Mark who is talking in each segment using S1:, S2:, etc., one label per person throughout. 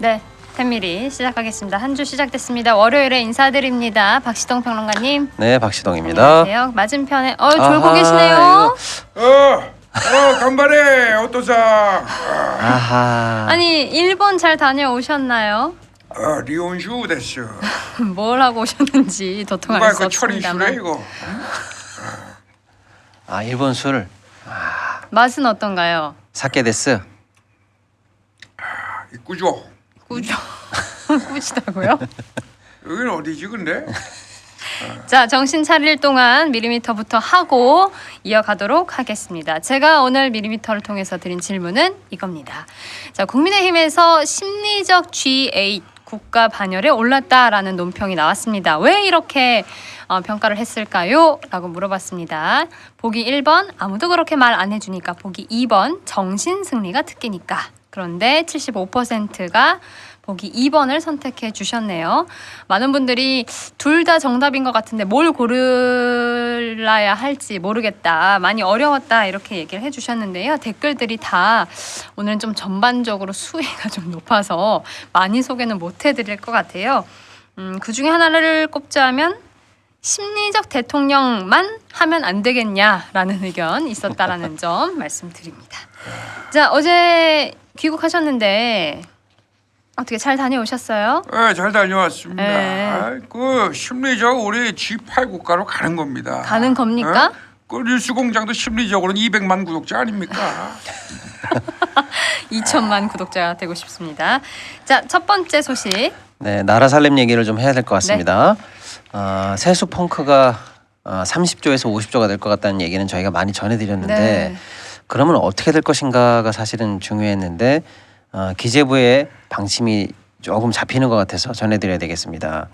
S1: 네, 텐미리 시작하겠습니다. 한 주 시작됐습니다. 월요일에 인사드립니다. 박시동 평론가님.
S2: 네, 박시동입니다.
S1: 안녕하세요. 맞은편에 졸고 계시네요.
S3: 간발에 어떠사?
S2: 아하.
S1: 아니, 일본 잘 다녀오셨나요?
S3: 리온슈 됐어.
S1: 뭘 하고 오셨는지 도통
S3: 누가
S1: 알 수
S3: 그 철이 술래
S1: 없습니다만.
S3: 이거?
S2: 일본 술
S1: 맛은 어떤가요?
S2: 사케 데스.
S3: 이꾸죠.
S1: 꾸죠. 꾸지다고요?
S3: 여기는 어디지 근데?
S1: 자, 정신 차릴 동안 미리미터부터 하고 이어가도록 하겠습니다. 제가 오늘 미리미터를 통해서 드린 질문은 이겁니다. 자, 국민의힘에서 심리적 G8 국가 반열에 올랐다라는 논평이 나왔습니다. 왜 이렇게 평가를 했을까요? 라고 물어봤습니다. 보기 1번 아무도 그렇게 말 안 해주니까, 보기 2번 정신 승리가 특기니까. 그런데 75%가 보기 2번을 선택해 주셨네요. 많은 분들이 둘 다 정답인 것 같은데 뭘 고르야 할지 모르겠다, 많이 어려웠다, 이렇게 얘기를 해주셨는데요. 댓글들이 다 오늘은 좀 전반적으로 수위가 좀 높아서 많이 소개는 못 해드릴 것 같아요. 그 중에 하나를 꼽자면 심리적 대통령만 하면 안 되겠냐라는 의견 있었다라는 점 말씀드립니다. 자, 어제 귀국하셨는데 어떻게 잘 다녀오셨어요?
S3: 네, 잘 다녀왔습니다.
S1: 네.
S3: 그 심리적 우리 G8 국가로 가는 겁니다.
S1: 가는 겁니까?
S3: 그 뉴스공장도 심리적으로는 200만 구독자 아닙니까?
S1: 2천만 구독자가 되고 싶습니다. 자, 첫 번째 소식.
S2: 네, 나라 살림 얘기를 좀 해야 될 것 같습니다. 세수 펑크가 30조에서 50조가 될 것 같다는 얘기는 저희가 많이 전해드렸는데
S1: 네.
S2: 그러면 어떻게 될 것인가가 사실은 중요했는데 기재부의 방침이 조금 잡히는 것 같아서 전해드려야 되겠습니다.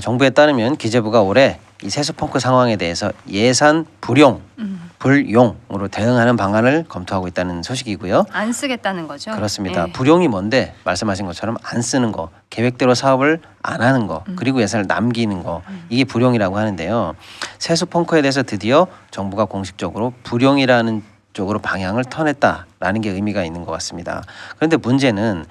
S2: 정부에 따르면 기재부가 올해 이 세수 펑크 상황에 대해서 예산 불용으로 대응하는 방안을 검토하고 있다는 소식이고요.
S1: 안 쓰겠다는 거죠?
S2: 그렇습니다.
S1: 네.
S2: 불용이 뭔데, 말씀하신 것처럼 안 쓰는 거, 계획대로 사업을 안 하는 거, 그리고 예산을 남기는 거, 이게 불용이라고 하는데요. 세수 펑크에 대해서 드디어 정부가 공식적으로 불용이라는 쪽으로 방향을 터냈다라는 게 의미가 있는 것 같습니다. 그런데 문제는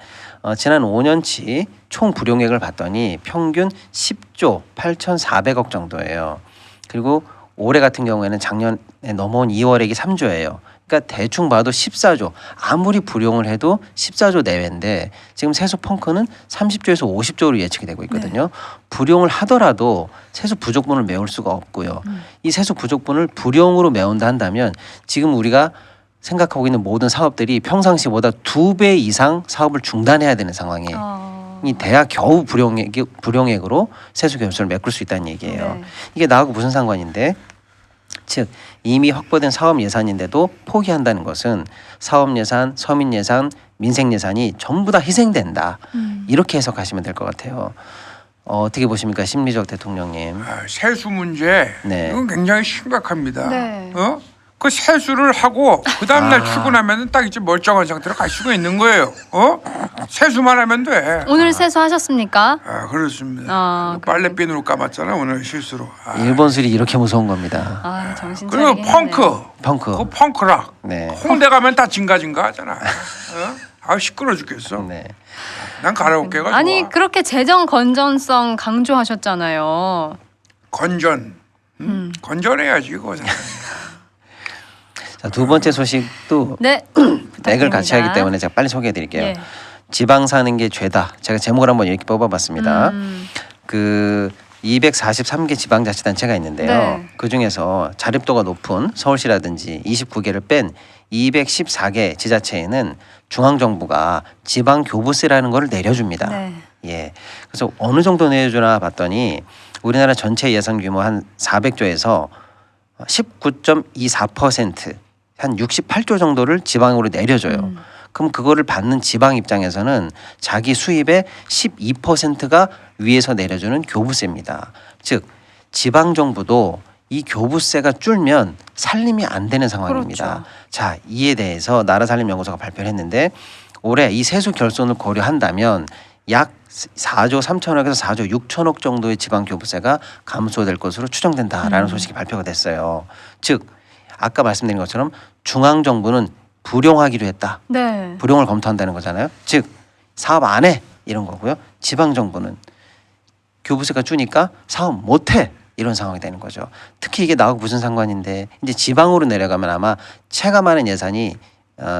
S2: 지난 5년치 총 불용액을 봤더니 평균 10조 8,400억 정도예요. 그리고 올해 같은 경우에는 작년에 넘어온 2월액이 3조예요. 그러니까 대충 봐도 14조, 아무리 불용을 해도 14조 내외인데 지금 세수 펑크는 30조에서 50조로 예측이 되고 있거든요. 불용을 하더라도 세수 부족분을 메울 수가 없고요. 이 세수 부족분을 불용으로 메운다 한다면 지금 우리가 생각하고 있는 모든 사업들이 평상시보다 2배 이상 사업을 중단해야 되는 상황이에요. 이 돼야 겨우 불용액으로 세수 결손을 메꿀 수 있다는 얘기예요.
S1: 네.
S2: 이게 나하고 무슨 상관인데, 즉 이미 확보된 사업 예산인데도 포기한다는 것은 사업 예산, 서민 예산, 민생 예산이 전부 다 희생된다. 이렇게 해석하시면 될 것 같아요. 어떻게 보십니까, 심리적 대통령님?
S3: 세수 문제
S2: 네.
S3: 이건 굉장히 심각합니다.
S1: 네.
S3: 그 세수를 하고 그 다음날 출근하면은 딱 이제 멀쩡한 상태로 갈 수가 있는 거예요. 세수만 하면 돼.
S1: 오늘 세수하셨습니까?
S3: 그렇습니다. 빨래비누로 감았잖아 오늘 실수로.
S2: 일본 술이 이렇게 무서운 겁니다.
S1: 정신
S3: 그리고
S1: 차리긴
S3: 펑크,
S2: 펑크.
S3: 그 펑크락.
S2: 네.
S3: 홍대 가면 다 징가징가 하잖아. 시끄러 죽겠어.
S2: 네.
S3: 난 가라오케가 좋아.
S1: 아니, 그렇게 재정 건전성 강조하셨잖아요.
S3: 건전. 건전해야지 그거.
S2: 자, 두 번째 소식도
S1: 네.
S2: 맥을 같이 하기 때문에 제가 빨리 소개해 드릴게요.
S1: 예.
S2: 지방 사는 게 죄다. 제가 제목을 한번 이렇게 뽑아봤습니다. 그 243개 지방자치단체가 있는데요.
S1: 네.
S2: 그 중에서 자립도가 높은 서울시라든지 29개를 뺀 214개 지자체에는 중앙정부가 지방교부세라는 거를 내려줍니다.
S1: 네.
S2: 예. 그래서 어느 정도 내려주나 봤더니 우리나라 전체 예산 규모 한 400조에서 19.24%, 한 68조 정도를 지방으로 내려줘요. 그럼 그거를 받는 지방 입장에서는 자기 수입의 12%가 위에서 내려주는 교부세입니다. 즉 지방 정부도 이 교부세가 줄면 살림이 안 되는 상황입니다.
S1: 그렇죠.
S2: 자, 이에 대해서 나라살림연구소가 발표를 했는데 올해 이 세수 결손을 고려한다면 약 4조 3천억에서 4조 6천억 정도의 지방 교부세가 감소될 것으로 추정된다라는 소식이 발표가 됐어요. 즉 아까 말씀드린 것처럼 중앙 정부는 불용하기로 했다.
S1: 네.
S2: 불용을 검토한다는 거잖아요. 즉 사업 안 해. 이런 거고요. 지방 정부는 교부세가 주니까 사업 못해 이런 상황이 되는 거죠. 특히 이게 나하고 무슨 상관인데 이제 지방으로 내려가면 아마 체감하는 예산이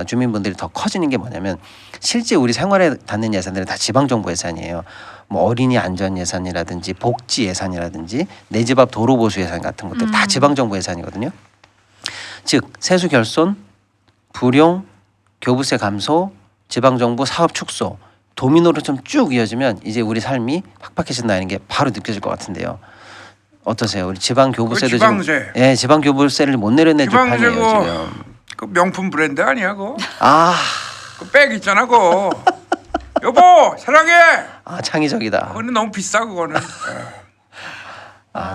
S2: 주민분들이 더 커지는 게 뭐냐면 실제 우리 생활에 닿는 예산들은 다 지방 정부 예산이에요. 뭐 어린이 안전 예산이라든지 복지 예산이라든지 내 집 앞 도로 보수 예산 같은 것들 다 지방 정부 예산이거든요. 즉 세수 결손, 불용, 교부세 감소, 지방 정부 사업 축소 도미노로 좀 쭉 이어지면 이제 우리 삶이 팍팍해진다는 게 바로 느껴질 것 같은데요. 어떠세요? 우리 지방 교부세도
S3: 지방세.
S2: 지금 지방 교부세를 못 내려내줄
S3: 지방세
S2: 판이에요 지금.
S3: 그 명품 브랜드 아니야 그거?
S2: 아,
S3: 그 백 있잖아 그거. 여보 사랑해.
S2: 창의적이다.
S3: 그거는 너무 비싸 그거는.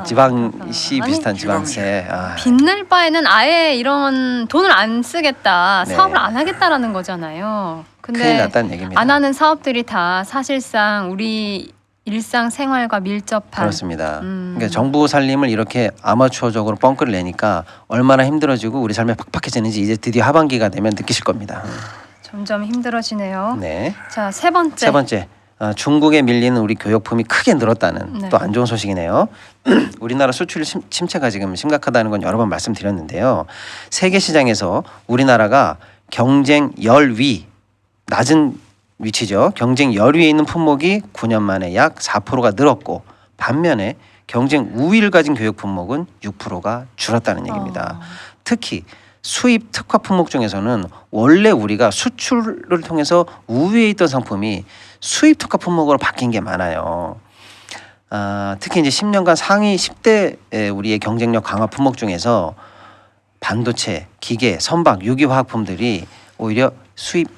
S2: 지방시
S1: 아니,
S2: 비슷한 지방세.
S1: 빚낼 바에는 아예 이런 돈을 안 쓰겠다,
S2: 네.
S1: 사업을 안 하겠다라는 거잖아요.
S2: 큰일
S1: 근데
S2: 났다는 얘기입니다.
S1: 안 하는 사업들이 다 사실상 우리 일상 생활과 밀접한.
S2: 그렇습니다. 그러니까 정부 살림을 이렇게 아마추어적으로 뻥크를 내니까 얼마나 힘들어지고 우리 삶이 팍팍해지는지 이제 드디어 하반기가 되면 느끼실 겁니다.
S1: 점점 힘들어지네요.
S2: 네.
S1: 자, 세 번째.
S2: 세 번째. 중국에 밀리는 우리 교역품이 크게 늘었다는
S1: 네.
S2: 또 안 좋은 소식이네요. 우리나라 수출 침체가 지금 심각하다는 건 여러 번 말씀드렸는데요. 세계 시장에서 우리나라가 경쟁 열위 낮은 위치죠. 경쟁 열위에 있는 품목이 9년 만에 약 4%가 늘었고 반면에 경쟁 우위를 가진 교육 품목은 6%가 줄었다는 얘기입니다. 특히 수입 특화 품목 중에서는 원래 우리가 수출을 통해서 우위에 있던 상품이 수입 특화 품목으로 바뀐 게 많아요. 특히 이제 10년간 상위 10대 우리의 경쟁력 강화 품목 중에서 반도체, 기계, 선박, 유기화학품들이 오히려 수입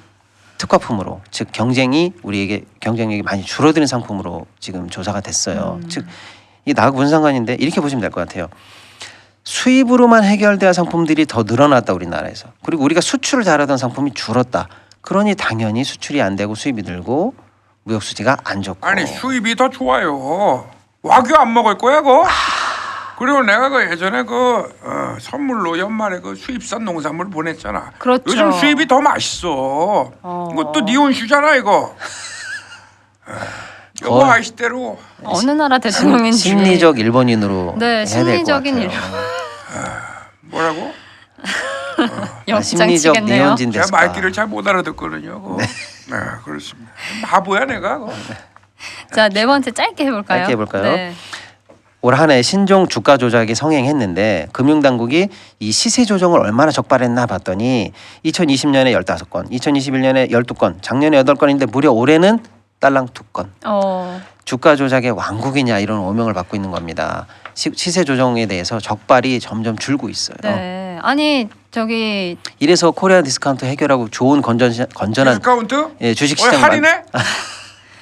S2: 특화품으로, 즉 경쟁이 우리에게 경쟁력이 많이 줄어드는 상품으로 지금 조사가 됐어요. 즉 이게 나하고 무슨 상관인데 이렇게 보시면 될 것 같아요. 수입으로만 해결돼야 상품들이 더 늘어났다 우리나라에서. 그리고 우리가 수출을 잘하던 상품이 줄었다. 그러니 당연히 수출이 안 되고 수입이 늘고 무역 수지가 안 좋고.
S3: 아니 수입이 더 좋아요. 와규 안 먹을 거야 그거? 그리고 내가 그 예전에 선물로 연말에 그 수입산 농산물 보냈잖아.
S1: 그렇죠.
S3: 요즘 수입이 더 맛있어. 이것도 네 혼슈잖아 이거. 여보 아이시대로.
S1: 어느 나라 대통령인지.
S2: 심리적 일본인으로
S1: 네,
S2: 해야 될 것
S1: 심리적인
S2: 같아요.
S1: 일본.
S3: 뭐라고?
S2: 심리적
S1: 영장치겠네요.
S2: 니혼진
S3: 제가
S2: 데스까.
S3: 말귀를 잘 못 알아듣거든요. 그거. 네, 그렇습니다. 바보야 내가. 그거.
S1: 자, 네 번째 짧게 해볼까요?
S2: 짧게 해볼까요?
S1: 네.
S2: 올 한 해 신종 주가 조작이 성행했는데 금융당국이 이 시세 조정을 얼마나 적발했나 봤더니 2020년에 15건, 2021년에 12건, 작년에 8건인데 무려 올해는 딸랑 2건. 주가 조작의 왕국이냐 이런 오명을 받고 있는 겁니다. 시세 조정에 대해서 적발이 점점 줄고 있어요.
S1: 네. 아니 저기
S2: 이래서 코리아 디스카운트 해결하고 좋은 건전한
S3: 디스카운트?
S2: 주식시장
S3: 할인해?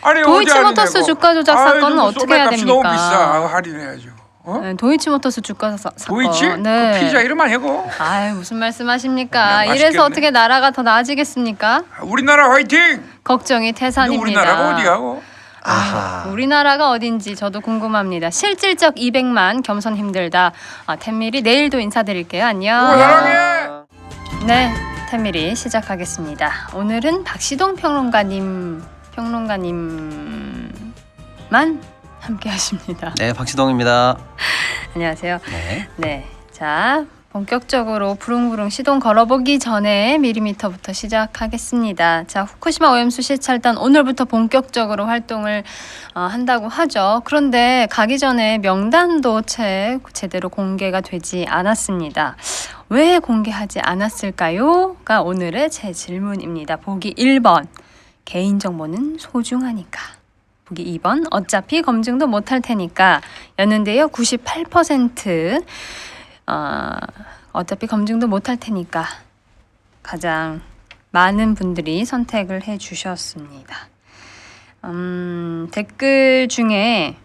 S3: 아니
S1: 도이치모터스
S3: 어디 할인해,
S1: 주가 조작
S3: 아이고,
S1: 사건은 어떻게 해야
S3: 소매값이 너무
S1: 됩니까?
S3: 비싸. 할인해야죠. 어?
S1: 네, 도이치모터스 주가 사건.
S3: 도이치?
S1: 네.
S3: 그 피자 이름 아니야 그거?
S1: 아유 무슨 말씀하십니까?
S3: 그냥
S1: 이래서
S3: 맛있겠네.
S1: 어떻게 나라가 더 나아지겠습니까?
S3: 우리나라 화이팅!
S1: 걱정이
S3: 근데
S1: 태산입니다.
S3: 우리나라가 어디야? 그거?
S2: 아하.
S1: 우리나라가 어딘지 저도 궁금합니다. 실질적 200만 겸손 힘들다. 텐미리 내일도 인사드릴게요. 안녕.
S3: 사랑해.
S1: 네, 텐미리 시작하겠습니다. 오늘은 박시동 평론가님만 함께 하십니다.
S2: 네, 박시동입니다.
S1: 안녕하세요.
S2: 네.
S1: 네, 자 본격적으로 부릉부릉 시동 걸어보기 전에 미리미터부터 시작하겠습니다. 자, 후쿠시마 오염수 시찰단 오늘부터 본격적으로 활동을 한다고 하죠. 그런데 가기 전에 명단도 제대로 공개가 되지 않았습니다. 왜 공개하지 않았을까요?가 오늘의 제 질문입니다. 보기 1번 개인정보는 소중하니까. 보기 2번 어차피 검증도 못할 테니까 였는데요. 98% 어차피 검증도 못할 테니까 가장 많은 분들이 선택을 해주셨습니다. 댓글 중에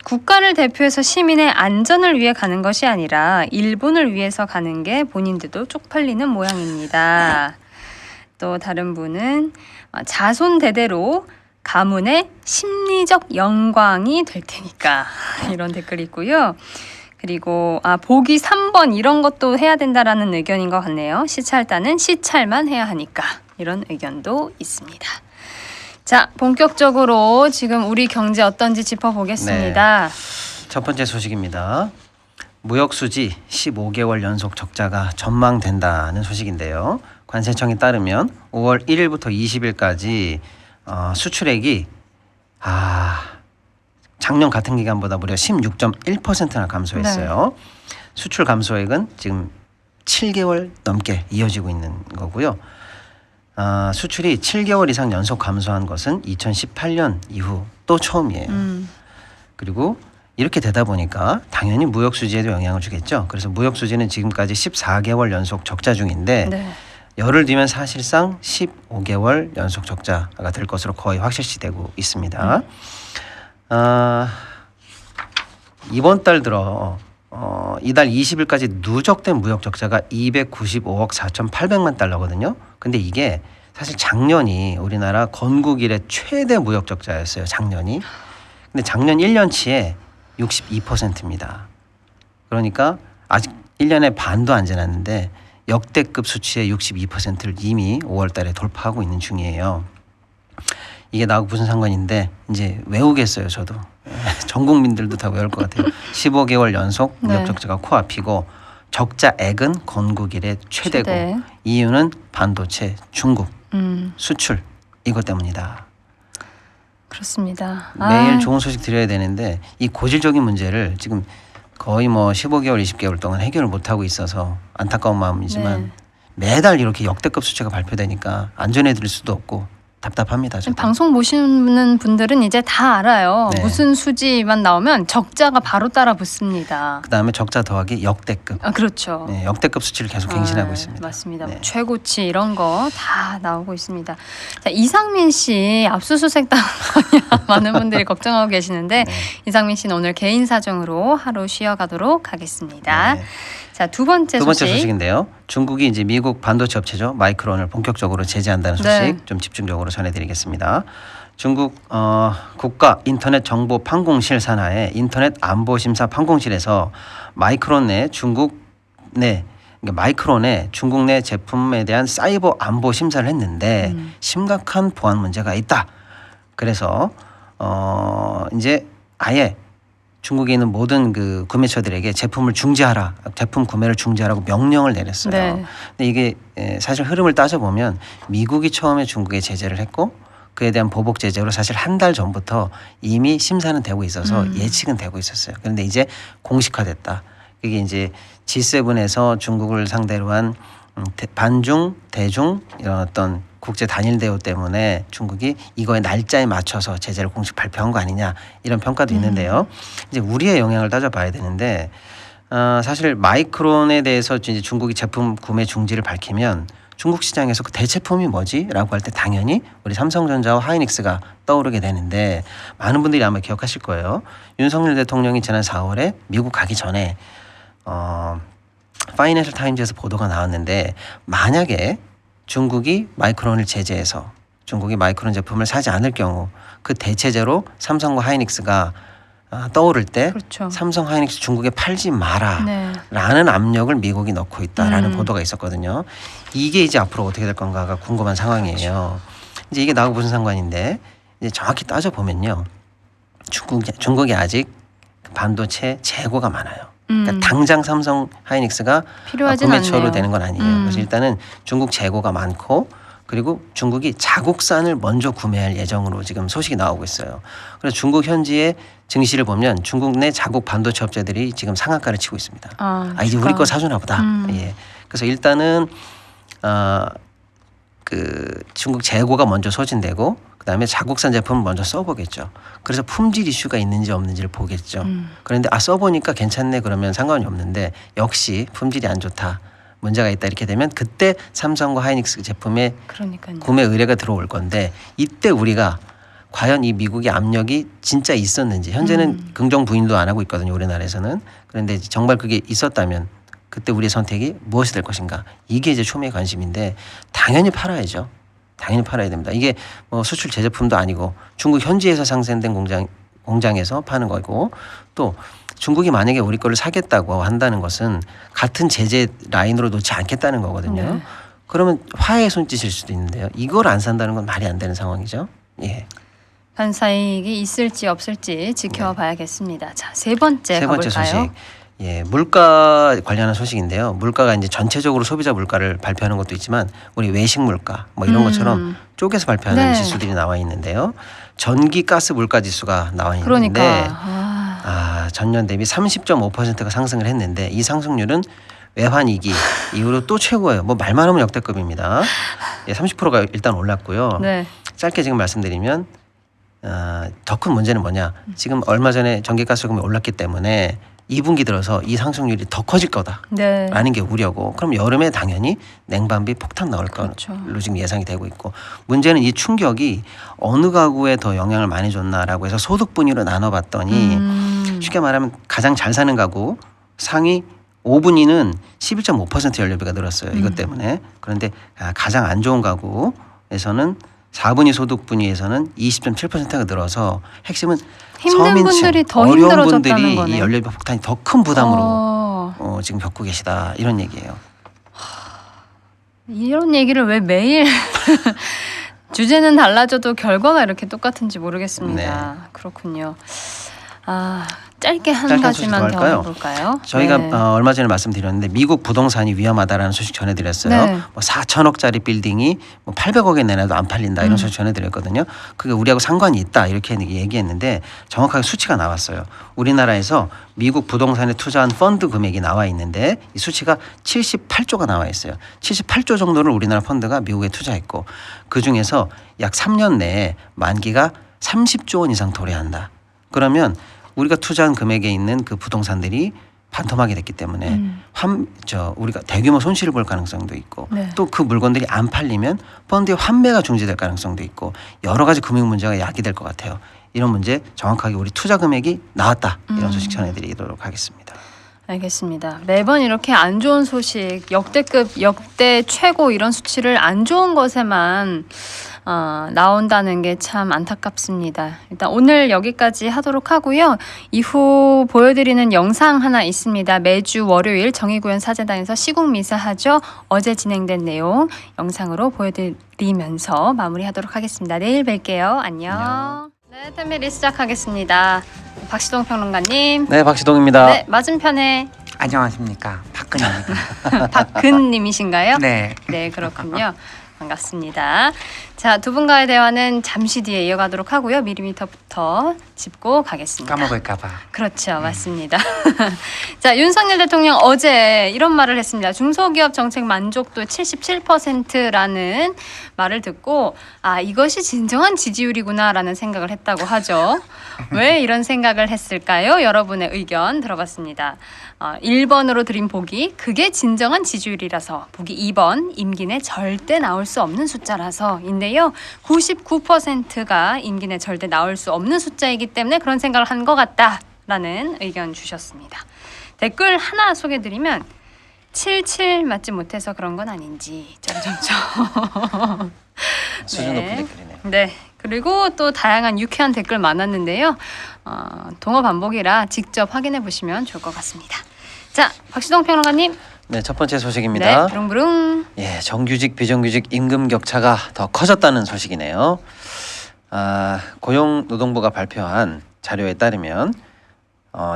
S1: 국가를 대표해서 시민의 안전을 위해 가는 것이 아니라 일본을 위해서 가는 게 본인들도 쪽팔리는 모양입니다. 또 다른 분은 자손 대대로 가문의 심리적 영광이 될 테니까 이런 댓글이 있고요. 그리고 보기 3번 이런 것도 해야 된다라는 의견인 것 같네요. 시찰단은 시찰만 해야 하니까 이런 의견도 있습니다. 자, 본격적으로 지금 우리 경제 어떤지 짚어보겠습니다.
S2: 첫 번째 소식입니다. 무역 수지 15개월 연속 적자가 전망된다는 소식인데요. 관세청에 따르면 5월 1일부터 20일까지 수출액이 작년 같은 기간보다 무려 16.1%나 감소했어요. 수출 감소액은 지금 7개월 넘게 이어지고 있는 거고요. 수출이 7개월 이상 연속 감소한 것은 2018년 이후 또 처음이에요. 그리고 이렇게 되다 보니까 당연히 무역 수지에도 영향을 주겠죠. 그래서 무역 수지는 지금까지 14개월 연속 적자 중인데
S1: 네.
S2: 열흘 뒤면 사실상 15개월 연속 적자가 될 것으로 거의 확실시되고 있습니다. 이번 달 들어 이달 20일까지 누적된 무역 적자가 295억 4,800만 달러거든요. 근데 이게 사실 작년이 우리나라 건국 이래 최대 무역 적자였어요. 작년이. 근데 작년 1년치에 62%입니다. 그러니까 아직 1년의 반도 안 지났는데 역대급 수치의 62%를 이미 5월 달에 돌파하고 있는 중이에요. 이게 나하고 무슨 상관인데 이제 외우겠어요. 저도. 전 국민들도 다 외울 것 같아요. 15개월 연속 무역 적자가 코앞이고 적자액은 건국 이래 최대고
S1: 최대.
S2: 이유는 반도체, 중국, 수출 이것 때문이다.
S1: 그렇습니다.
S2: 매일 좋은 소식 드려야 되는데 이 고질적인 문제를 지금 거의 뭐 15개월, 20개월 동안 해결을 못하고 있어서 안타까운 마음이지만 매달 이렇게 역대급 수치가 발표되니까 안 전해드릴 수도 없고 답답합니다. 저도.
S1: 방송 보시는 분들은 이제 다 알아요.
S2: 네.
S1: 무슨 수지만 나오면 적자가 바로 따라 붙습니다.
S2: 그다음에 적자 더하기 역대급.
S1: 그렇죠.
S2: 네, 역대급 수치를 계속 갱신하고 있습니다.
S1: 맞습니다.
S2: 네.
S1: 최고치 이런 거 다 나오고 있습니다. 자, 이상민 씨 압수수색 당하냐 많은 분들이 걱정하고 계시는데 이상민 씨는 오늘 개인 사정으로 하루 쉬어가도록 하겠습니다.
S2: 네.
S1: 자, 두 번째
S2: 소식인데요. 중국이 이제 미국 반도체 업체죠. 마이크론을 본격적으로 제재한다는 소식 좀 집중적으로 전해드리겠습니다. 중국 국가 인터넷 정보 판공실 산하의 인터넷 안보 심사 판공실에서 마이크론 내 중국 제품에 대한 사이버 안보 심사를 했는데 심각한 보안 문제가 있다. 그래서 이제 아예 중국에 있는 모든 그 구매처들에게 제품을 중지하라, 제품 구매를 중지하라고 명령을 내렸어요.
S1: 네.
S2: 근데 이게 사실 흐름을 따져보면 미국이 처음에 중국에 제재를 했고 그에 대한 보복 제재로 사실 한 달 전부터 이미 심사는 되고 있어서 예측은 되고 있었어요. 그런데 이제 공식화됐다. 이게 이제 G7에서 중국을 상대로 한 반중, 대중 이런 어떤 국제 단일 대우 때문에 중국이 이거의 날짜에 맞춰서 제재를 공식 발표한 거 아니냐 이런 평가도 있는데요. 이제 우리의 영향을 따져봐야 되는데 사실 마이크론에 대해서 이제 중국이 제품 구매 중지를 밝히면 중국 시장에서 그 대체품이 뭐지?라고 할 때 당연히 우리 삼성전자와 하이닉스가 떠오르게 되는데 많은 분들이 아마 기억하실 거예요. 윤석열 대통령이 지난 4월에 미국 가기 전에 파이낸셜 타임즈에서 보도가 나왔는데 만약에 중국이 마이크론을 제재해서 중국이 마이크론 제품을 사지 않을 경우 그 대체제로 삼성과 하이닉스가 떠오를 때
S1: 그렇죠.
S2: 삼성 하이닉스 중국에 팔지 마라
S1: 네.
S2: 라는 압력을 미국이 넣고 있다라는 보도가 있었거든요. 이게 이제 앞으로 어떻게 될 건가가 궁금한 상황이에요.
S1: 그렇죠.
S2: 이제 이게 나하고 무슨 상관인데 이제 정확히 따져보면요. 중국이 아직 반도체 재고가 많아요. 그러니까 당장 삼성 하이닉스가
S1: 필요하진
S2: 구매처로
S1: 않네요.
S2: 되는 건 아니에요. 그래서 일단은 중국 재고가 많고 그리고 중국이 자국산을 먼저 구매할 예정으로 지금 소식이 나오고 있어요. 그래서 중국 현지의 증시를 보면 중국 내 자국 반도체 업체들이 지금 상한가를 치고 있습니다. 이제 우리 거 사주나 보다. 예. 그래서 일단은 그 중국 재고가 먼저 소진되고 그다음에 자국산 제품 먼저 써보겠죠. 그래서 품질 이슈가 있는지 없는지를 보겠죠. 그런데 써보니까 괜찮네 그러면 상관이 없는데 역시 품질이 안 좋다. 문제가 있다 이렇게 되면 그때 삼성과 하이닉스 제품의
S1: 그러니까요.
S2: 구매 의뢰가 들어올 건데 이때 우리가 과연 이 미국의 압력이 진짜 있었는지 현재는 긍정 부인도 안 하고 있거든요. 우리나라에서는. 그런데 정말 그게 있었다면 그때 우리의 선택이 무엇이 될 것인가. 이게 이제 초미의 관심인데 당연히 팔아야죠. 당연히 팔아야 됩니다. 이게 뭐 수출 제제품도 아니고 중국 현지에서 상생된 공장에서 파는 거고 또 중국이 만약에 우리 거를 사겠다고 한다는 것은 같은 제재 라인으로 놓지 않겠다는 거거든요.
S1: 네.
S2: 그러면 화해의 손짓일 수도 있는데요. 이걸 안 산다는 건 말이 안 되는 상황이죠. 예.
S1: 반사이익이 있을지 없을지 지켜봐야겠습니다. 자, 세 번째
S2: 세 번째
S1: 가볼까요?
S2: 소식. 예, 물가 관련한 소식인데요. 물가가 이제 전체적으로 소비자 물가를 발표하는 것도 있지만 우리 외식 물가 뭐 이런 것처럼 쪼개서 발표하는
S1: 네.
S2: 지수들이 나와 있는데요. 전기, 가스 물가 지수가 나와 있는데
S1: 그러니까
S2: 전년 대비 30.5%가 상승을 했는데 이 상승률은 외환 위기 이후로 또 최고예요. 뭐 말만 하면 역대급입니다. 예, 30%가 일단 올랐고요.
S1: 네.
S2: 짧게 지금 말씀드리면 더 큰 문제는 뭐냐? 지금 얼마 전에 전기가스요금이 올랐기 때문에 2분기 들어서 이 상승률이 더 커질 거다라는
S1: 네.
S2: 게 우려고. 그럼 여름에 당연히 냉방비 폭탄 나올
S1: 그렇죠.
S2: 걸로 지금 예상이 되고 있고, 문제는 이 충격이 어느 가구에 더 영향을 많이 줬나라고 해서 소득 분위로 나눠봤더니 쉽게 말하면 가장 잘 사는 가구 상위 5분위는 11.5% 연료비가 늘었어요. 이것 때문에. 그런데 가장 안 좋은 가구에서는 4분위 소득 분위에서는 20.7%가 늘어서 핵심은
S1: 힘든
S2: 서민층,
S1: 분들이 더
S2: 어려운
S1: 힘들어졌다는
S2: 분들이
S1: 거네.
S2: 이 연료비 폭탄이 더 큰 부담으로 지금 겪고 계시다 이런 얘기예요.
S1: 이런 얘기를 왜 매일 주제는 달라져도 결과가 이렇게 똑같은지 모르겠습니다.
S2: 네.
S1: 그렇군요. 짧게 한
S2: 짧게 한
S1: 가지만
S2: 소식
S1: 더
S2: 더 할까요?
S1: 해볼까요?
S2: 저희가
S1: 네.
S2: 얼마 전에 말씀드렸는데 미국 부동산이 위험하다라는 소식 전해드렸어요.
S1: 네.
S2: 뭐 4천억짜리 빌딩이 뭐 800억에 내놔도 안 팔린다 이런 소식 전해드렸거든요. 그게 우리하고 상관이 있다 이렇게 얘기했는데 정확하게 수치가 나왔어요. 우리나라에서 미국 부동산에 투자한 펀드 금액이 나와 있는데 이 수치가 78조가 나와 있어요. 78조 정도를 우리나라 펀드가 미국에 투자했고 그 중에서 약 3년 내에 만기가 30조 원 이상 도래한다. 그러면 우리가 투자한 금액에 있는 그 부동산들이 반토막이 됐기 때문에 우리가 대규모 손실을 볼 가능성도 있고
S1: 네.
S2: 또 그 물건들이 안 팔리면 펀드의 환매가 중지될 가능성도 있고 여러 가지 금융 문제가 야기될 것 같아요. 이런 문제 정확하게 우리 투자 금액이 나왔다 이런 소식 전해드리도록 하겠습니다.
S1: 알겠습니다. 매번 이렇게 안 좋은 소식, 역대급, 역대 최고 이런 수치를 안 좋은 것에만 나온다는 게 참 안타깝습니다. 일단 오늘 여기까지 하도록 하고요. 이후 보여드리는 영상 하나 있습니다. 매주 월요일 정의구현 사재단에서 시국미사하죠. 어제 진행된 내용 영상으로 보여드리면서 마무리하도록 하겠습니다. 내일 뵐게요. 안녕. 네, 템미리 시작하겠습니다. 박시동 평론가님.
S2: 네, 박시동입니다.
S1: 네, 맞은편에
S4: 안녕하십니까, 박근혜입니다.
S1: 박근님이신가요?
S4: 네.
S1: 네, 그렇군요. 반갑습니다. 자, 두 분과의 대화는 잠시 뒤에 이어가도록 하고요. 미리미터부터 짚고 가겠습니다.
S4: 까먹을까봐.
S1: 그렇죠, 맞습니다. 자, 윤석열 대통령 어제 이런 말을 했습니다. 중소기업 정책 만족도 77%라는 말을 듣고 이것이 진정한 지지율이구나라는 생각을 했다고 하죠. 왜 이런 생각을 했을까요? 여러분의 의견 들어봤습니다. 1번으로 드린 보기, 그게 진정한 지지율이라서, 보기 2번, 임기 내 절대 나올 수 없는 숫자라서인데요. 99%가 임기 내 절대 나올 수 없는 숫자이기 때문에 그런 생각을 한 것 같다라는 의견 주셨습니다. 댓글 하나 소개드리면 77 맞지 못해서 그런 건 아닌지 점점점
S2: 수준 높은 댓글이네요.
S1: 네. 그리고 또 다양한 유쾌한 댓글 많았는데요. 동어 반복이라 직접 확인해 보시면 좋을 것 같습니다. 자, 박시동 평론가님.
S2: 네, 첫 번째 소식입니다.
S1: 네, 부릉부릉.
S2: 예, 정규직 비정규직 임금 격차가 더 커졌다는 소식이네요. 고용노동부가 발표한 자료에 따르면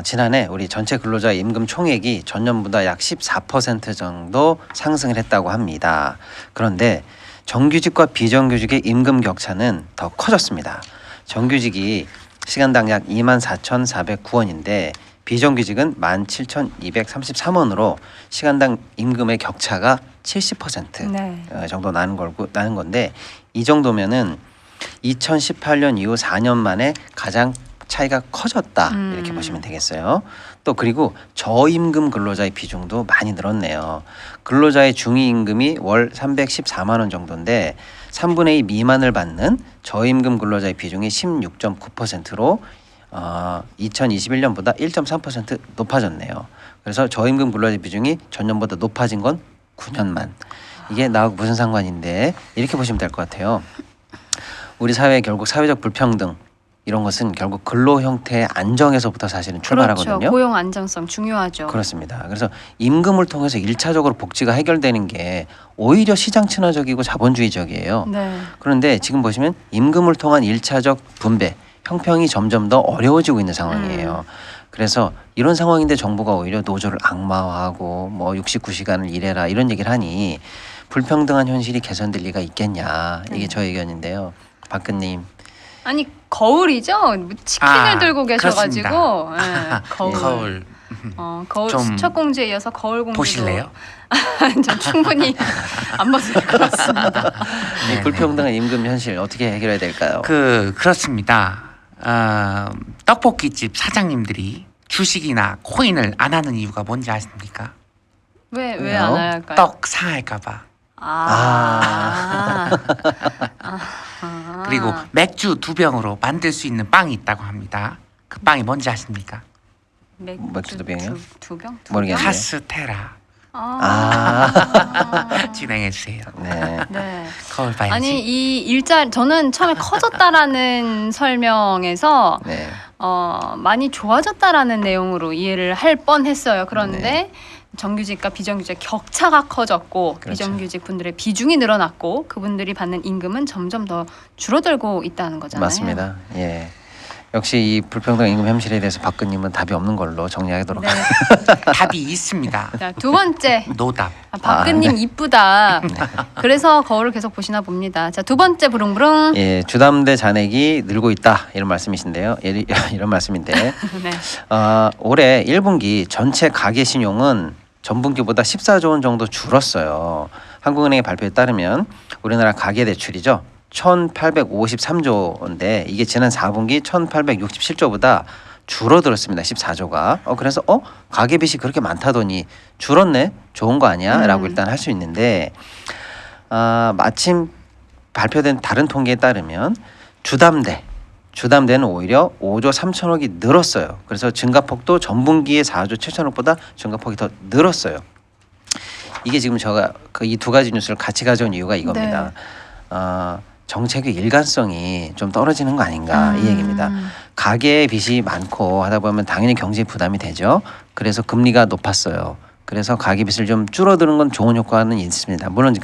S2: 지난해 우리 전체 근로자 임금 총액이 전년보다 약 14% 정도 상승을 했다고 합니다. 그런데 정규직과 비정규직의 임금 격차는 더 커졌습니다. 정규직이 시간당 약 24,409원인데 비정규직은 17,233원으로 시간당 임금의 격차가 70%
S1: 네.
S2: 정도 나는 건데 이 정도면은 2018년 이후 4년 만에 가장 차이가 커졌다 이렇게 보시면 되겠어요. 또 그리고 저임금 근로자의 비중도 많이 늘었네요. 근로자의 중위임금이 월 314만 원 정도인데 3분의 2 미만을 받는 저임금 근로자의 비중이 16.9%로 2021년보다 1.3% 높아졌네요. 그래서 저임금 근로자의 비중이 전년보다 높아진 건 9년만. 이게 나하고 무슨 상관인데 이렇게 보시면 될 것 같아요. 우리 사회에 결국 사회적 불평등 이런 것은 결국 근로 형태의 안정에서부터 사실은 출발하거든요.
S1: 그렇죠. 고용 안정성 중요하죠.
S2: 그렇습니다. 그래서 임금을 통해서 1차적으로 복지가 해결되는 게 오히려 시장 친화적이고 자본주의적이에요.
S1: 네.
S2: 그런데 지금 보시면 임금을 통한 1차적 분배, 형평이 점점 더 어려워지고 있는 상황이에요. 그래서 이런 상황인데 정부가 오히려 노조를 악마화하고 뭐 69시간을 일해라 이런 얘기를 하니 불평등한 현실이 개선될 리가 있겠냐. 이게 저 의견인데요. 박근님.
S1: 아니 거울이죠. 뭐 치킨을 들고 계셔가지고
S4: 그렇습니다.
S1: 거울.
S4: 거울
S1: 거울
S4: 좀
S1: 수첩공주에 이어서 거울 공주도
S4: 보실래요?
S1: 전 충분히 안 봤을 것 같습니다.
S2: 이 불평등한 임금 현실 어떻게 해결해야 될까요?
S4: 그렇습니다. 떡볶이집 사장님들이 주식이나 코인을 안 하는 이유가 뭔지 아십니까?
S1: 왜
S2: 왜요?
S1: 안 할까요?
S4: 떡 상할까봐. 그리고 맥주 2병으로 만들 수 있는 빵이 있다고 합니다. 그 빵이 뭔지 아십니까?
S2: 맥주 두 병이요?
S1: 두 병?
S2: 모르겠네요.
S4: 카스테라. 진행해 주세요.
S2: 네.
S1: 네.
S4: 거울 봐야지.
S1: 아니 이 일자 저는 처음에 커졌다라는 설명에서
S2: 네.
S1: 많이 좋아졌다라는 내용으로 이해를 할 뻔했어요. 그런데
S2: 네.
S1: 정규직과 비정규직 격차가 커졌고
S2: 그렇죠.
S1: 비정규직 분들의 비중이 늘어났고 그분들이 받는 임금은 점점 더 줄어들고 있다는 거잖아요.
S2: 맞습니다. 예. 역시 이 불평등 임금 현실에 대해서 박근님은 답이 없는 걸로 정리하도록
S1: 네.
S2: 하겠습니다.
S4: 답이 있습니다.
S1: 자, 두 번째.
S4: 노답.
S1: 박근님 이쁘다. 그래서 거울을 계속 보시나 봅니다. 자, 두 번째 부릉부릉.
S2: 예, 주담대 잔액이 늘고 있다 이런 말씀이신데요. 이런 말씀인데
S1: 네.
S2: 올해 1분기 전체 가계 신용은 전분기보다 14조 원 정도 줄었어요. 한국은행의 발표에 따르면 우리나라 가계 대출이죠. 1,853조인데 이게 지난 4분기 1,867조보다 줄어들었습니다. 14조가. 그래서 가계빚이 그렇게 많다더니 줄었네. 좋은 거 아니야? 라고 일단 할 수 있는데 마침 발표된 다른 통계에 따르면 주담대는 오히려 5조 3천억이 늘었어요. 그래서 증가폭도 전분기의 4조 7천억보다 증가폭이 더 늘었어요. 이게 지금 제가 이 두 가지 뉴스를 같이 가져온 이유가 이겁니다. 정책의 일관성이 좀 떨어지는 거 아닌가 이 얘기입니다. 가계의 빚이 많고 하다 보면 당연히 경제 부담이 되죠. 그래서 금리가 높았어요. 그래서 가계 빚을 좀 줄어드는 건 좋은 효과는 있습니다. 물론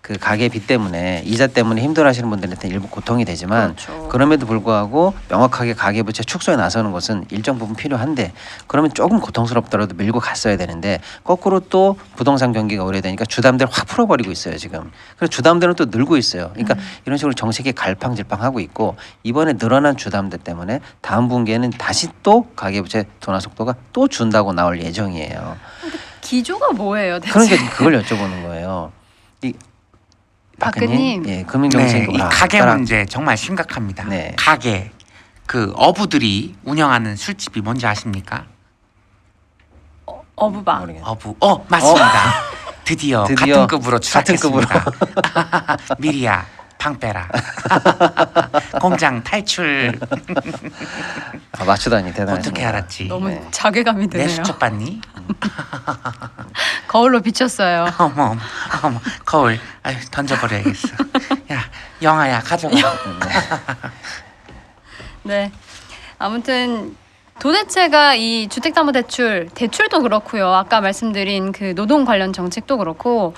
S2: 그 가계 빚 때문에 이자 때문에 힘들어하시는 분들한테 일부 고통이 되지만
S1: 그렇죠.
S2: 그럼에도 불구하고 명확하게 가계 부채 축소에 나서는 것은 일정 부분 필요한데 그러면 조금 고통스럽더라도 밀고 갔어야 되는데 거꾸로 또 부동산 경기가 오래되니까 주담대를 확 풀어버리고 있어요 지금. 그래서 주담대는 또 늘고 있어요. 그러니까 이런 식으로 정책이 갈팡질팡하고 있고 이번에 늘어난 주담대 때문에 다음 분기에는 다시 또 가계 부채 둔화 속도가 또 준다고 나올 예정이에요.
S1: 기조가 뭐예요, 대체?
S2: 그러니까 그걸 여쭤보는 거예요. 이
S1: 박근님.
S2: 예, 금융정책
S4: 이 가게 문제 정말 심각합니다.
S2: 네.
S4: 가게 그 어부들이 운영하는 술집이 뭔지 아십니까?
S1: 어부바.
S2: 모르겠네요.
S4: 맞습니다. 드디어 같은 급으로
S2: 같은 급으로.
S4: 추락했습니다. 미리야 방 빼라. 공장 탈출.
S2: 맞추다니 대단하십니다.
S4: 어떻게 알았지?
S1: 너무
S2: 네.
S1: 자괴감이
S4: 내
S1: 드네요.
S4: 수첩 봤니?
S1: 거울로 비쳤어요.
S4: 어머 거울 아유 던져버려야겠어. 야 영아야 가져가.
S1: 네. 아무튼 도대체가 이 주택담보대출도 그렇고요. 아까 말씀드린 그 노동 관련 정책도 그렇고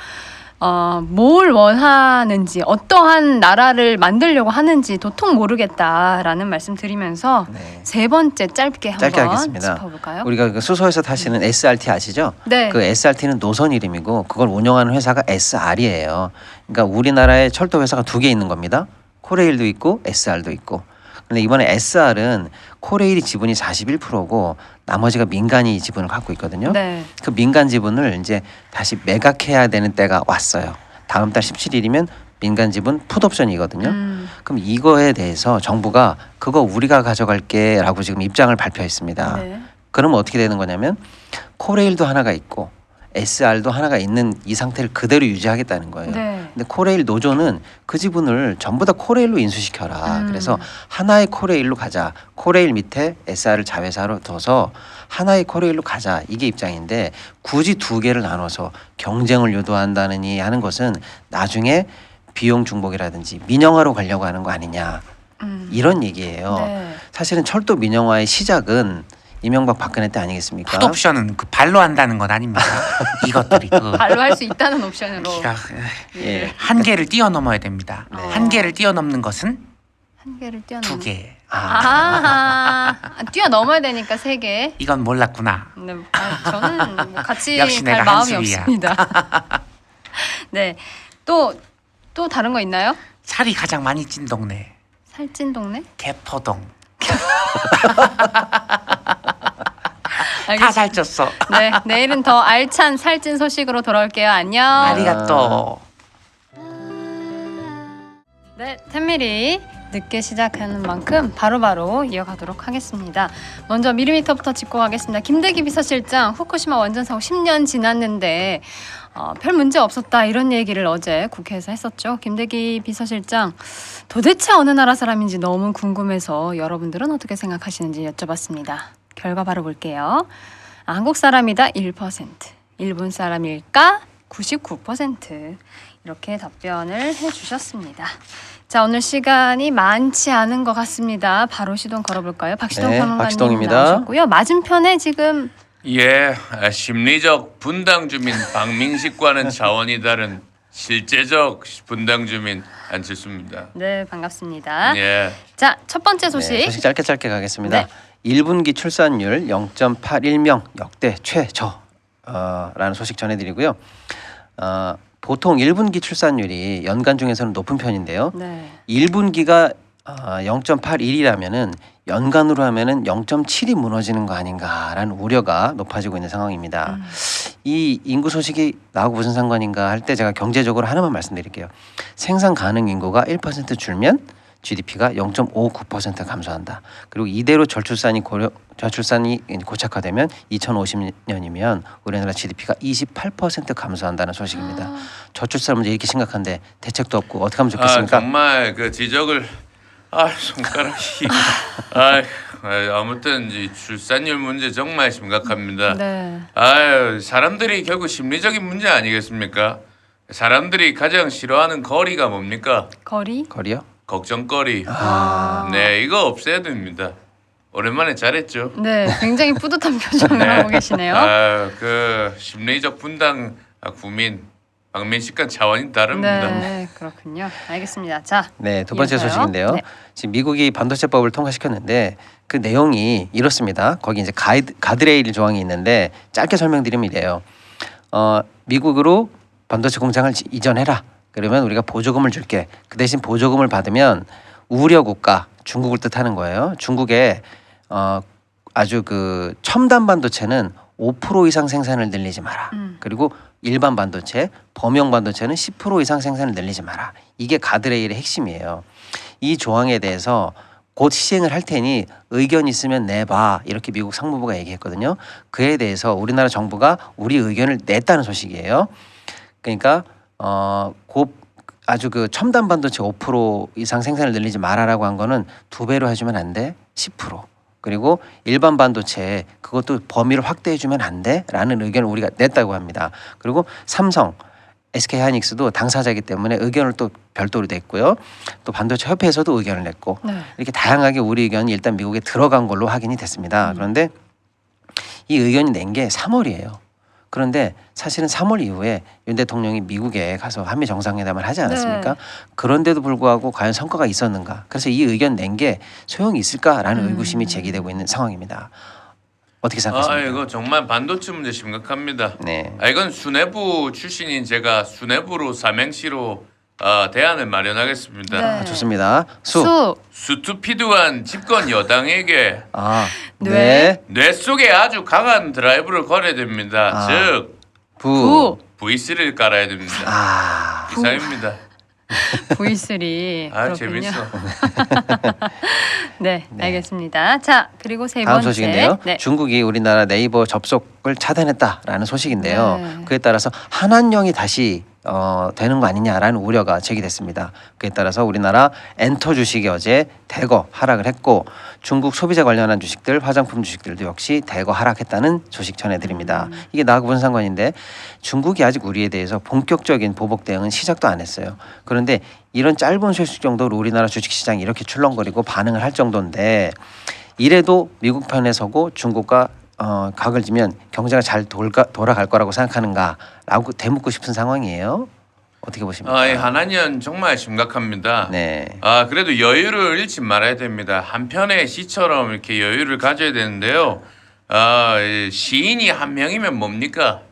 S1: 뭘 원하는지 어떠한 나라를 만들려고 하는지 도통 모르겠다라는 말씀 드리면서
S2: 네.
S1: 세 번째 짧게
S2: 짧게
S1: 한번
S2: 하겠습니다.
S1: 짚어볼까요?
S2: 우리가 그 수소에서 타시는 SRT 아시죠?
S1: 네.
S2: 그 SRT는 노선 이름이고 그걸 운영하는 회사가 SR이에요. 그러니까 우리나라에 철도 회사가 두 개 있는 겁니다. 코레일도 있고 SR도 있고. 근데 이번에 SR은 코레일이 지분이 41%고 나머지가 민간이 지분을 갖고 있거든요.
S1: 네.
S2: 그 민간 지분을 이제 다시 매각해야 되는 때가 왔어요. 다음 달 17일이면 민간 지분 풋옵션이거든요. 그럼 이거에 대해서 정부가 그거 우리가 가져갈게라고 지금 입장을 발표했습니다.
S1: 네.
S2: 그러면 어떻게 되는 거냐면 코레일도 하나가 있고 SR도 하나가 있는 이 상태를 그대로 유지하겠다는 거예요.
S1: 네.
S2: 근데 코레일 노조는 그 지분을 전부 다 코레일로 인수시켜라. 그래서 하나의 코레일로 가자. 코레일 밑에 SR을 자회사로 둬서 하나의 코레일로 가자. 이게 입장인데 굳이 두 개를 나눠서 경쟁을 유도한다느니 하는 것은 나중에 비용 중복이라든지 민영화로 가려고 하는 거 아니냐. 이런 얘기예요.
S1: 네.
S2: 사실은 철도 민영화의 시작은 이명박 박근혜 때 아니겠습니까?
S4: 풋옵션은 그 발로 한다는 건 아닙니다. 이것들이 그
S1: 발로 할 수 있다는 옵션으로.
S4: 기가
S2: 예.
S4: 한계를 뛰어넘어야 됩니다.
S1: 네.
S4: 한계를 뛰어넘는 것은
S1: 한계를 뛰어넘는.
S4: 2개.
S1: 뛰어넘어야 되니까 3개.
S4: 이건 몰랐구나.
S1: 네, 저는 뭐 같이
S4: 역시
S1: 갈
S4: 내가
S1: 마음이
S4: 한수위야.
S1: 없습니다. 네, 또 다른 거 있나요?
S4: 살이 가장 많이 찐 동네
S1: 살찐 동네?
S4: 개포동. 다
S1: 알겠습니다.
S4: 살쪘어.
S1: 네, 내일은 더 알찬 살찐 소식으로 돌아올게요. 안녕.
S4: 아리가또.
S1: 네, 텐미리 늦게 시작하는 만큼 바로바로 이어가도록 하겠습니다. 먼저 미리미터부터 짚고 가겠습니다. 김대기 비서실장 후쿠시마 원전 사고 10년 지났는데 별 문제 없었다 이런 얘기를 어제 국회에서 했었죠. 김대기 비서실장 도대체 어느 나라 사람인지 너무 궁금해서 여러분들은 어떻게 생각하시는지 여쭤봤습니다. 결과 바로 볼게요. 한국 사람이다 1%, 일본 사람일까 99% 이렇게 답변을 해주셨습니다. 자, 오늘 시간이 많지 않은 것 같습니다. 바로 시동 걸어볼까요? 박시동
S2: 네,
S1: 평론가님
S2: 박시동입니다.
S1: 나오셨고요. 맞은편에 지금
S5: 예, 심리적 분당 주민 박민식과는 차원이 다른 실제적 분당 주민 안칠수입니다.
S1: 네 반갑습니다.
S5: 예,
S1: 자, 첫 번째 소식.
S2: 네, 소식 짧게 가겠습니다.
S1: 네.
S2: 1분기 출산율 0.81명 역대 최저라는 소식 전해드리고요. 보통 1분기 출산율이 연간 중에서는 높은 편인데요.
S1: 네.
S2: 1분기가 0.81이라면은 연간으로 하면은 0.7이 무너지는 거 아닌가라는 우려가 높아지고 있는 상황입니다. 이 인구 소식이 나하고 무슨 상관인가 할 때 제가 경제적으로 하나만 말씀드릴게요. 생산 가능 인구가 1% 줄면 GDP가 0.59% 감소한다. 그리고 이대로 저출산이 고착화되면 2050년이면 우리나라 GDP가 28% 감소한다는 소식입니다. 저출산 문제 이렇게 심각한데 대책도 없고 어떻게 하면 좋겠습니까?
S5: 정말 그 지적을 손가락이 아무튼 이 출산율 문제 정말 심각합니다.
S1: 네.
S5: 사람들이 결국 심리적인 문제 아니겠습니까? 사람들이 가장 싫어하는 거리가 뭡니까?
S2: 거리요?
S5: 걱정거리. 네, 이거 없애야 됩니다. 오랜만에 잘했죠.
S1: 네, 굉장히 뿌듯한 표정을 하고 계시네요.
S5: 그 심리적 분당 국민 박민식과 차원이 다릅니다.
S1: 네, 그렇군요. 알겠습니다. 자,
S2: 네, 두 번째
S1: 이어서요.
S2: 소식인데요.
S1: 네.
S2: 지금 미국이 반도체법을 통과시켰는데 그 내용이 이렇습니다. 거기 이제 가드레일 조항이 있는데 짧게 설명드리면 이래요. 미국으로 반도체 공장을 이전해라. 그러면 우리가 보조금을 줄게. 그 대신 보조금을 받으면 우려 국가 중국을 뜻하는 거예요. 중국에 아주 그 첨단 반도체는 5% 이상 생산을 늘리지 마라. 그리고 일반 반도체, 범용 반도체는 10% 이상 생산을 늘리지 마라. 이게 가드레일의 핵심이에요. 이 조항에 대해서 곧 시행을 할 테니 의견 있으면 내봐. 이렇게 미국 상무부가 얘기했거든요. 그에 대해서 우리나라 정부가 우리 의견을 냈다는 소식이에요. 그러니까 아주 그 첨단 반도체 5% 이상 생산을 늘리지 말아라고 한 거는 2배로 해주면 안 돼. 10%. 그리고 일반 반도체 그것도 범위를 확대해주면 안 돼라는 의견을 우리가 냈다고 합니다. 그리고 삼성, SK하이닉스도 당사자이기 때문에 의견을 또 별도로 냈고요. 또 반도체 협회에서도 의견을 냈고
S1: 네.
S2: 이렇게 다양하게 우리 의견이 일단 미국에 들어간 걸로 확인이 됐습니다. 그런데 이 의견이 낸 게 3월이에요. 그런데 사실은 3월 이후에 윤 대통령이 미국에 가서 한미 정상회담을 하지 않았습니까?
S1: 네.
S2: 그런데도 불구하고 과연 성과가 있었는가? 그래서 이 의견 낸 게 소용이 있을까라는 의구심이 제기되고 있는 상황입니다. 어떻게 생각하십니까?
S5: 이거 정말 반도체 문제 심각합니다.
S2: 네.
S5: 이건 수뇌부 출신인 제가 수뇌부로 삼행시로 대안을 마련하겠습니다.
S1: 네.
S2: 좋습니다.
S5: 스투피드한 집권 여당에게
S2: 네.
S5: 뇌 속에 아주 강한 드라이브를 걸어야 됩니다. 즉 V3를 깔아야 됩니다. 이상입니다.
S1: V3. 그렇군요.
S5: 재밌어.
S1: 네, 알겠습니다. 자, 그리고 세
S2: 다음
S1: 번째.
S2: 소식인데요.
S1: 네.
S2: 중국이 우리나라 네이버 접속을 차단했다라는 소식인데요.
S1: 네.
S2: 그에 따라서 한한령이 다시 되는 거 아니냐라는 우려가 제기됐습니다. 그에 따라서 우리나라 엔터 주식이 어제 대거 하락을 했고 중국 소비자 관련한 주식들, 화장품 주식들도 역시 대거 하락했다는 소식 전해드립니다. 이게 나하고 무슨 상관인데 중국이 아직 우리에 대해서 본격적인 보복 대응은 시작도 안 했어요. 그런데 이런 짧은 소식 정도로 우리나라 주식시장이 이렇게 출렁거리고 반응을 할 정도인데 이래도 미국 편에 서고 중국과 각을 지면 경제가 잘 돌아갈 거라고 생각하는가라고 되묻고 싶은 상황이에요. 어떻게 보십니까?
S5: 하나년 정말 심각합니다.
S2: 네.
S5: 그래도 여유를 잃지 말아야 됩니다. 한편의 시처럼 이렇게 여유를 가져야 되는데요. 시인이 한 명이면 뭡니까?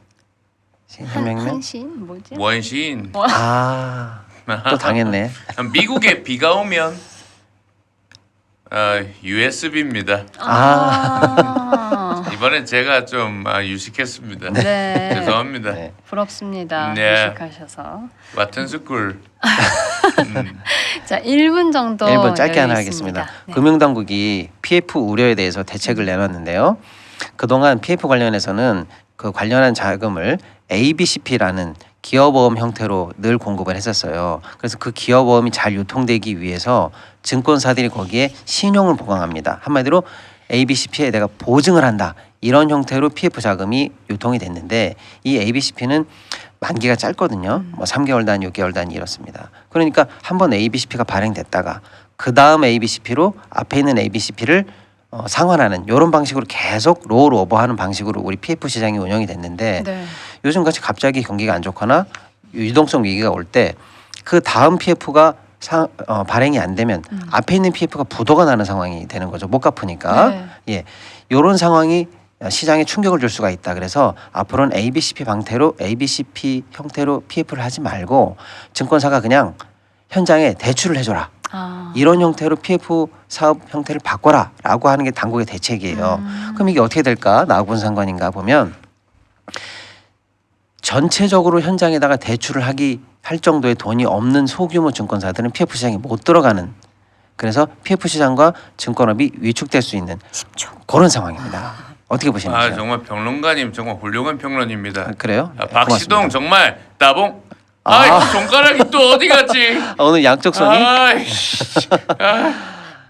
S2: 한 명이면
S1: 한신 뭐지?
S5: 원시인.
S2: 또 당했네.
S5: 미국에 비가 오면 USB입니다. 이번엔 제가 좀 유식했습니다.
S1: 네.
S5: 죄송합니다.
S2: 네.
S1: 부럽습니다.
S5: 네.
S1: 무식하셔서.
S5: 와튼 스쿨.
S1: 자, 1분 정도
S2: 1분 짧게
S1: 여유
S2: 하나
S1: 있습니다.
S2: 하겠습니다.
S1: 네.
S2: 금융당국이 PF 우려에 대해서 대책을 내놨는데요. 그동안 PF 관련해서는 그 관련한 자금을 ABCP라는 기업보험 형태로 늘 공급을 했었어요. 그래서 그 기업보험이 잘 유통되기 위해서 증권사들이 거기에 신용을 보강합니다. 한마디로 ABCP에 내가 보증을 한다. 이런 형태로 PF 자금이 유통이 됐는데 이 ABCP는 만기가 짧거든요. 뭐 3개월 단, 6개월 단위 이렇습니다. 그러니까 한번 ABCP가 발행됐다가 그 다음 ABCP로 앞에 있는 ABCP를 상환하는 이런 방식으로 계속 롤오버하는 방식으로 우리 PF 시장이 운영이 됐는데
S1: 네.
S2: 요즘 같이 갑자기 경기가 안 좋거나 유동성 위기가 올 때 그 다음 PF가 발행이 안 되면 앞에 있는 PF가 부도가 나는 상황이 되는 거죠. 못 갚으니까.
S1: 네.
S2: 예, 이런 상황이 시장에 충격을 줄 수가 있다. 그래서 앞으로는 ABCP 형태로 PF를 하지 말고 증권사가 그냥 현장에 대출을 해줘라. 이런 형태로 PF 사업 형태를 바꿔라라고 하는 게 당국의 대책이에요. 그럼 이게 어떻게 될까? 나하고는 상관인가 보면 전체적으로 현장에다가 대출을 할 정도의 돈이 없는 소규모 증권사들은 PF 시장에 못 들어가는, 그래서 PF 시장과 증권업이 위축될 수 있는
S1: 10초.
S2: 그런 상황입니다. 어떻게 보시는지요?
S5: 정말 평론가님 정말 훌륭한 평론입니다.
S2: 그래요?
S5: 박시동
S2: 고맙습니다.
S5: 정말 따봉. 손가락이 또 어디 갔지?
S2: 오늘 양쪽 손이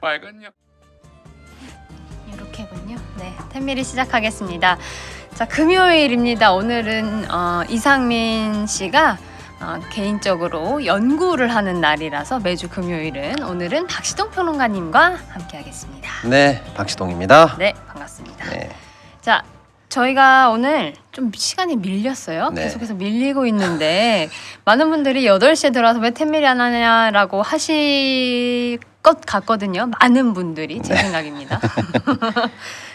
S5: 빨간요.
S1: 이렇게군요. 네, 텐미리 시작하겠습니다. 자, 금요일입니다. 오늘은 이상민 씨가 개인적으로 연구를 하는 날이라서 매주 금요일은 오늘은 박시동 평론가님과 함께하겠습니다.
S2: 네, 박시동입니다.
S1: 네, 반갑습니다.
S2: 네.
S1: 자, 저희가 오늘 좀 시간이 밀렸어요.
S2: 네.
S1: 계속해서 밀리고 있는데 많은 분들이 8시에 들어와서 왜 텐미리 안 하냐라고 하실 것 같거든요. 많은 분들이 제 생각입니다.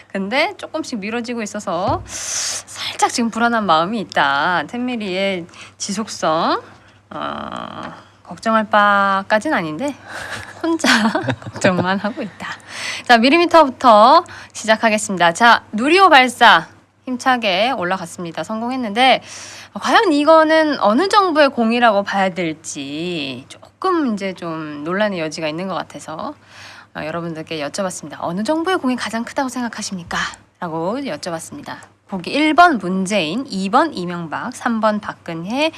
S1: 근데 조금씩 미뤄지고 있어서 살짝 지금 불안한 마음이 있다. 텐미리의 지속성 걱정할 바까지는 아닌데 혼자 걱정만 하고 있다. 자, 밀리미터부터 시작하겠습니다. 자, 누리호 발사 힘차게 올라갔습니다. 성공했는데 과연 이거는 어느 정부의 공이라고 봐야 될지 조금 이제 좀 논란의 여지가 있는 것 같아서 여러분들께 여쭤봤습니다. 어느 정부의 공이 가장 크다고 생각하십니까? 라고 여쭤봤습니다. 보기 1번 문재인, 2번 이명박, 3번 박근혜,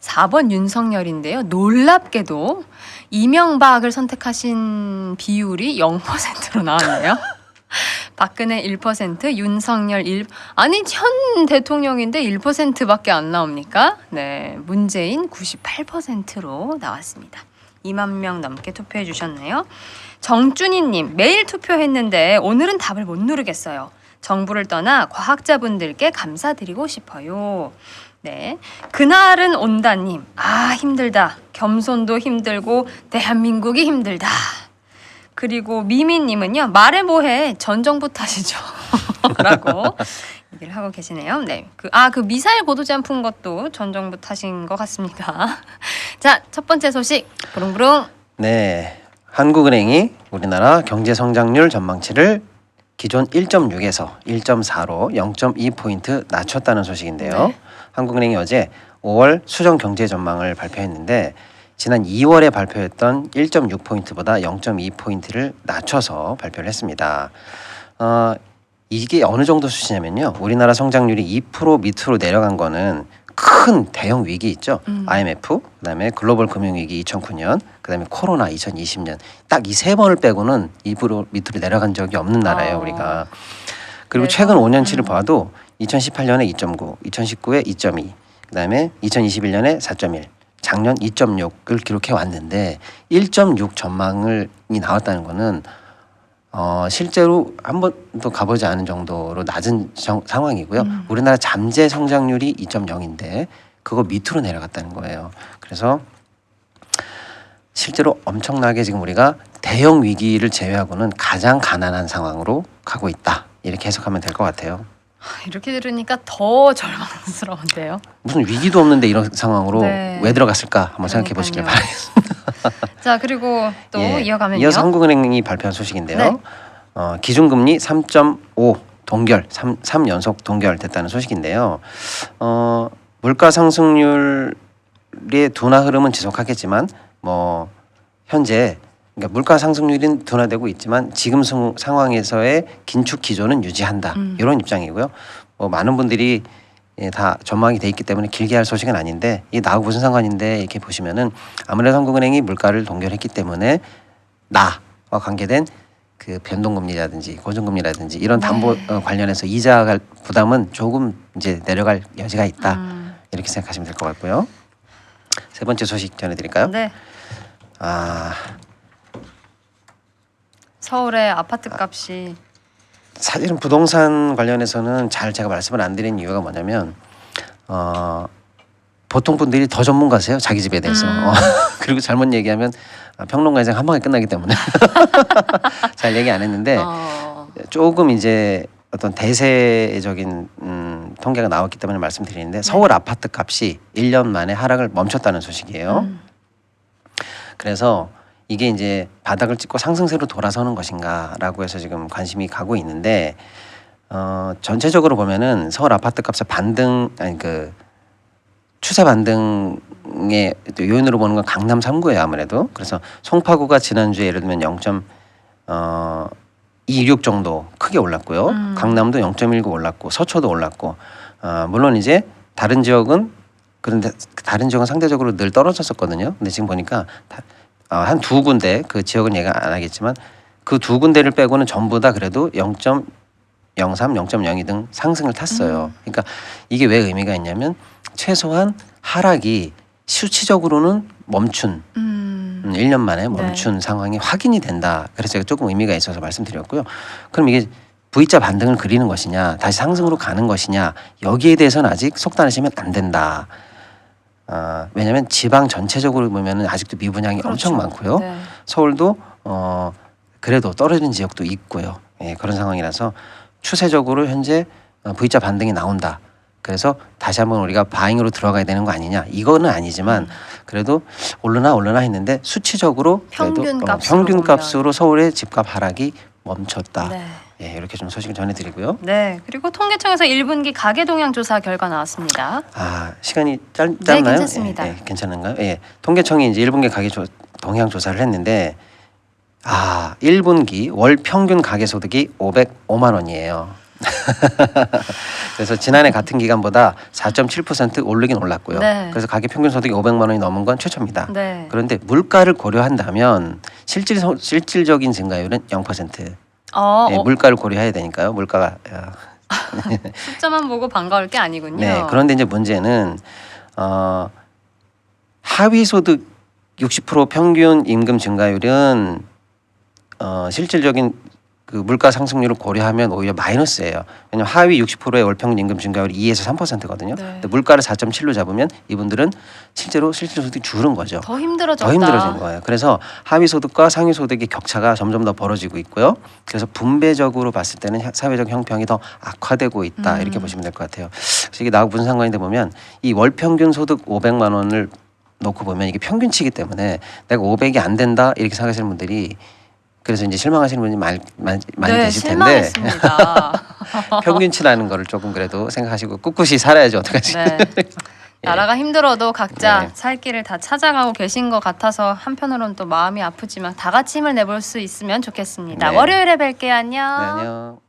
S1: 4번 윤석열인데요. 놀랍게도 이명박을 선택하신 비율이 0%로 나왔네요. 박근혜 1%, 윤석열 1%. 아니 현 대통령인데 1%밖에 안 나옵니까? 네, 문재인 98%로 나왔습니다. 2만 명 넘게 투표해 주셨네요. 정준희님, 매일 투표했는데 오늘은 답을 못 누르겠어요. 정부를 떠나 과학자분들께 감사드리고 싶어요. 네, 그날은 온다님, 힘들다. 겸손도 힘들고 대한민국이 힘들다. 그리고 미미님은요, 말해 뭐해 전 정부 탓이죠. 라고 얘기를 하고 계시네요. 네, 그 미사일 고도 제한 푼 것도 전 정부 탓인 것 같습니다. 자, 첫 번째 소식 부릉부릉.
S2: 네, 한국은행이 우리나라 경제 성장률 전망치를 기존 1.6에서 1.4로 0.2포인트 낮췄다는 소식인데요.
S1: 네.
S2: 한국은행이 어제 5월 수정 경제 전망을 발표했는데 지난 2월에 발표했던 1.6포인트보다 0.2포인트를 낮춰서 발표를 했습니다. 이게 어느 정도 수치냐면요. 우리나라 성장률이 2% 밑으로 내려간 거는 큰 대형 위기 있죠. IMF, 그다음에 글로벌 금융위기 2009년, 그다음에 코로나 2020년 딱 이 세 번을 빼고는 입으로 밑으로 내려간 적이 없는 나라예요, 우리가. 그리고
S1: 그래서,
S2: 최근 5년치를 봐도 2018년에 2.9, 2019에 2.2, 그다음에 2021년에 4.1, 작년 2.6을 기록해 왔는데 1.6 전망이 나왔다는 거는 실제로 한 번도 가보지 않은 정도로 낮은 상황이고요. 우리나라 잠재 성장률이 2.0인데 그거 밑으로 내려갔다는 거예요. 그래서 실제로 엄청나게 지금 우리가 대형 위기를 제외하고는 가장 가난한 상황으로 가고 있다. 이렇게 해석하면 될 것 같아요.
S1: 이렇게 들으니까 더 절망스러운데요.
S2: 무슨 위기도 없는데 이런 상황으로
S1: 네.
S2: 왜 들어갔을까 한번 생각해 보시길
S1: 그러니까요.
S2: 바라겠습니다.
S1: 자, 그리고 또
S2: 예,
S1: 이어가면요.
S2: 이어서 한국은행이 발표한 소식인데요.
S1: 네.
S2: 기준금리 3.5 동결, 3연속 동결됐다는 소식인데요. 물가 상승률의 둔화 흐름은 지속하겠지만 뭐 현재 그러니까 물가 상승률은 둔화되고 있지만 지금 상황에서의 긴축 기조는 유지한다. 이런 입장이고요. 뭐 많은 분들이 다 전망이 돼 있기 때문에 길게 할 소식은 아닌데 이게 나하고 무슨 상관인데 이렇게 보시면은 아무래도 한국은행이 물가를 동결했기 때문에 나와 관계된 그 변동금리라든지 고정금리라든지 이런 담보 관련해서 이자 부담은 조금 이제 내려갈 여지가 있다. 이렇게 생각하시면 될 것 같고요. 세 번째 소식 전해드릴까요?
S1: 네.
S2: 아
S1: 서울의 아파트 값이
S2: 사실은 부동산 관련해서는 잘 제가 말씀을 안 드린 이유가 뭐냐면 보통 분들이 더 전문가세요 자기 집에 대해서 그리고 잘못 얘기하면 평론가 인생 한 방에 끝나기 때문에 잘 얘기 안 했는데 조금 이제 어떤 대세적인 통계가 나왔기 때문에 말씀드리는데 서울 아파트 값이 1년 만에 하락을 멈췄다는 소식이에요. 그래서 이게 이제 바닥을 찍고 상승세로 돌아서는 것인가라고 해서 지금 관심이 가고 있는데 전체적으로 보면은 서울 아파트 값의 반등 아니 그 추세 반등의 요인으로 보는 건 강남 3구예요 아무래도. 그래서 송파구가 지난주에 예를 들면 0.26 정도 크게 올랐고요. 강남도 0.19 올랐고 서초도 올랐고 물론 이제 다른 지역은 그런데 다른 지역은 상대적으로 늘 떨어졌었거든요. 근데 지금 보니까 한 두 군데 그 지역은 얘가 안 하겠지만 그 두 군데를 빼고는 전부 다 그래도 0.03, 0.02 등 상승을 탔어요. 그러니까 이게 왜 의미가 있냐면 최소한 하락이 수치적으로는 멈춘 1년 만에 멈춘 상황이 확인이 된다. 그래서 제가 조금 의미가 있어서 말씀드렸고요. 그럼 이게 V자 반등을 그리는 것이냐 다시 상승으로 가는 것이냐 여기에 대해서는 아직 속단하시면 안 된다. 왜냐하면 지방 전체적으로 보면은 아직도 미분양이
S1: 그렇죠.
S2: 엄청 많고요.
S1: 네.
S2: 서울도 그래도 떨어지는 지역도 있고요. 예, 그런 상황이라서 추세적으로 현재 V자 반등이 나온다. 그래서 다시 한번 우리가 바잉으로 들어가야 되는 거 아니냐? 이거는 아니지만 그래도 오르나 했는데 수치적으로 그래도
S1: 평균
S2: 값으로 서울의 집값 하락이 멈췄다.
S1: 네.
S2: 예, 이렇게 좀 소식을 전해드리고요.
S1: 네. 그리고 통계청에서 1분기 가계 동향 조사 결과 나왔습니다.
S2: 시간이 짧나요?
S1: 네, 괜찮습니다.
S2: 예, 괜찮은가요? 예, 통계청이 이제 1분기 가계 동향 조사를 했는데 1분기 월 평균 가계 소득이 505만 원이에요. 그래서 지난해 같은 기간보다 4.7% 오르긴 올랐고요.
S1: 네.
S2: 그래서 가계 평균 소득이 500만 원이 넘은 건 최초입니다.
S1: 네.
S2: 그런데 물가를 고려한다면 실질적인 증가율은 0%. 예, 물가를 고려해야 되니까요. 물가가
S1: 숫자만 보고 반가울 게 아니군요.
S2: 네. 그런데 이제 문제는 하위 소득 60% 평균 임금 증가율은 실질적인 그 물가 상승률을 고려하면 오히려 마이너스예요. 왜냐하면 하위 60%의 월 평균 임금 증가율이 2에서 3%거든요.
S1: 네.
S2: 근데 물가를 4.7로 잡으면 이분들은 실제로 실질 소득이 줄은 거죠.
S1: 더 힘들어졌다.
S2: 더 힘들어진 거예요. 그래서 하위 소득과 상위 소득의 격차가 점점 더 벌어지고 있고요. 그래서 분배적으로 봤을 때는 사회적 형평이 더 악화되고 있다. 이렇게 보시면 될 것 같아요. 그래서 이게 나하고 무슨 상관인데 보면 이 월 평균 소득 500만 원을 놓고 보면 이게 평균치이기 때문에 내가 500이 안 된다 이렇게 생각하시는 분들이 그래서 이제 실망하시는 분이 많이 계실 텐데
S1: 실망했습니다.
S2: 평균치라는 거를 조금 그래도 생각하시고 꿋꿋이 살아야지 어떡하지.
S1: 네.
S2: 예.
S1: 나라가 힘들어도 각자
S2: 네.
S1: 살 길을 다 찾아가고 계신 것 같아서 한편으로는 또 마음이 아프지만 다 같이 힘을 내볼 수 있으면 좋겠습니다.
S2: 네.
S1: 월요일에 뵐게요. 안녕.
S2: 네, 안녕.